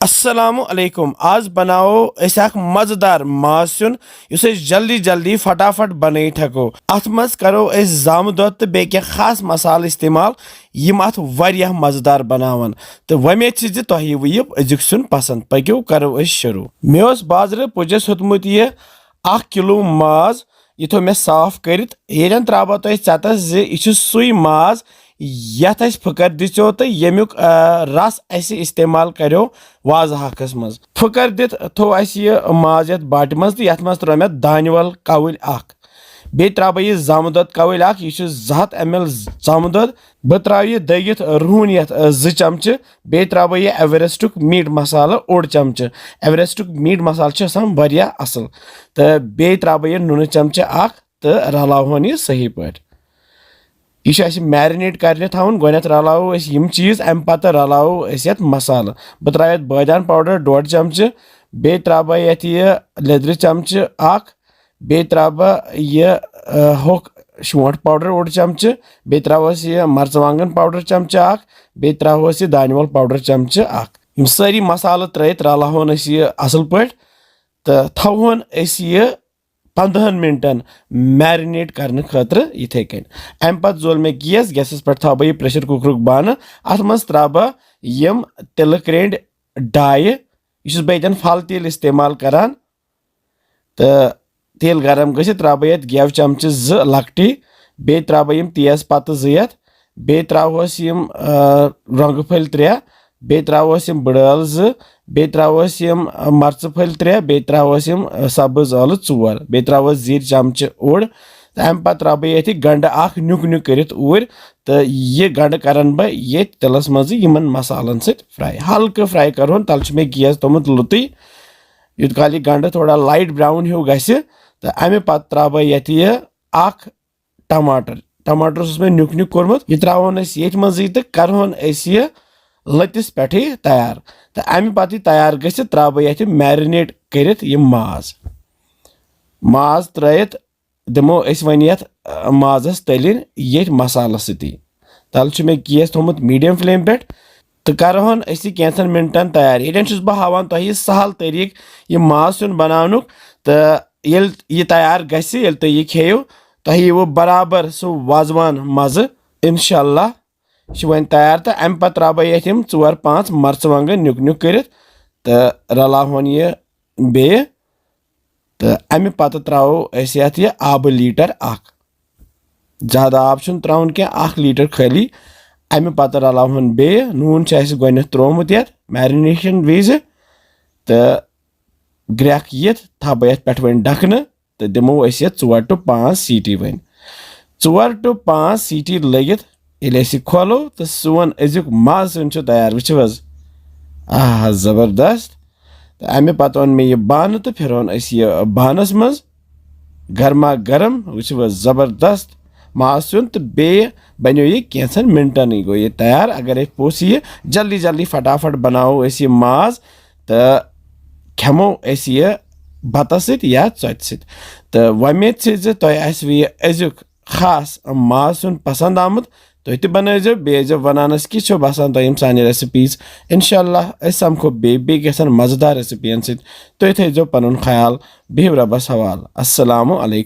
अस्सलामु अलैकुम। आज बनाओ ऐसा मजेदार माज सुन जल्दी जल्दी फटाफट बनैत हको। अथ मज करो जाम दो तो बे खास मसाल इस्तेमाल यम अथ वारियाह मजेदार बनावन तो वमेद छ तुह वो अजुक सुन पसंद। पक्यो करो शुरू। मे बाजार पुजस होतमुत यह 1 किलो माज यह थो मे साफ कर ये त्रा तुह चतस यह सुई माज यथ फकर दिचो तो यमुक रस अस इस्तेमाल करो वाज हकस मज। फकर दित थो यह माज यथ बाटि मज तो यथ मज त्रो मे दान वल कवल बे त्रा बह यह जम दो कवल यह 200 ml जम दो बह त्रा यह दगित रूहन यथ 2 चमचे बे त्रा बह यह एवरेस्ट मीट मसाला 1 चमचे। एवरेस्ट मीट मसाला वारियाह असल तो बे त्रा बह यह नुन चमचे तो रलावन यह सही पे यह मैरिनेट करने थवन गोथ रलावो यम चीज अम पत रलावो यथ मसाल। बह त्रा बादान पाउडर 1.5 चमचे बे त्रा बह यथ यह लेदर चमचे बे त्रा बह यह होक शोंठ पाउडर 1 चमचे बे त्रावस यह मर्चवांगन पाउडर चमचे बे त्रावस यह दान वल पाउडर चमचे यम सारी मसाल त्रित रलावन यह असल पे तो थवन यह 15 मिनटन मैरिनेट करने खतर इथे कन। अम पत जोल मे गैसस पे थो बह प्रेशर कुकर बान अथ मज त्रा बह यम तिल क्रेंड 2 यह बह फल तेल इस्तेमाल करान तो तेल गरम गि त्रा बह ये गेव चमचे 2 लकटी बे त्रा बह यम तेज पत्त 2 बे त्रावस यम रंग फल 3 बे त्रावस यम बड़ल 2 बे त्रावस यम मर्च फल 3 बे त्रावस यम सब्ज ٲलव 4 बे त्रावस जीर चमचे 1 तो अम पत त्रा बह ये गंड नुक नुक करित ऊर तो यह गंड करन बह ये तिलस मज यमन मसालन सत फ्राई हल्के फ्राई कर तल मे गैस तोमुत लुतु युत काल यह गंड थोड़ा लाइट ब्राउन हिू गस तो अमे पत त्रा बह यह टमाटर मे नुक नुक कोरमुत यह त्रावन ये मज तो करहन यह लतिस पे तैयार तो अमे पत तैयार गि त्रा बह ये मैरिनेट करित यह माज त्रयित दिमो वन ये माजस तलिन ये मसाल सती तल मे गैस थोमुत मीडियम फ्लेम पे तो करहन कैंसन मिनटन तैयार। ये बह हावान तुह सहल तरीक यह माज सुन बनानुक तो ये तैयार गस तुम यह खेव तुह यीवो बराबर सो वाजवान मज इंशाल्लाह वन तैयार। तो अम पत त्रा बह ये 4-5 मर्चवांगन नुक नुक कर तो रलावन यह बे तो अमे पत त्रो ये आब लीटर ज़्यादा आब त्रावन क्या 1 लीटर खाली अमे पत रलावन बे नून गोथ त्रोमुत ये मैरिनेशन विज तो ग्रेक ये था बह पे वन ढकन तो दिमो 4 to 5 सीटी वन 4 to 5 सीटी लगित ये खोलो तो सोन अजुक माज सुन तैयार वो जबरदस्त। तो अमे पत ओन मे यह बान तो फिर यह बानस मज गर्मा गर्म वो जबरदस्त माज सुन तो बे बनो यह कैंसन मिनटन गो ये तैयार। अगर पोस यह जल्दी जल्दी फटाफट बनाओ यह माज तो खेमो यह बतस सत या चट सत तो वमेद तुह अजुक खास माज सुन पसंद आमुत तुह बनजो बे वनानस कि बसान तुम सान रेसिपीज इंशाल्लाह समखो बे गसन मजेदार रेसिपियन सत तुह थो पन ख्याल बिहु रबस हवाल। अस्सलामु अलैकुम।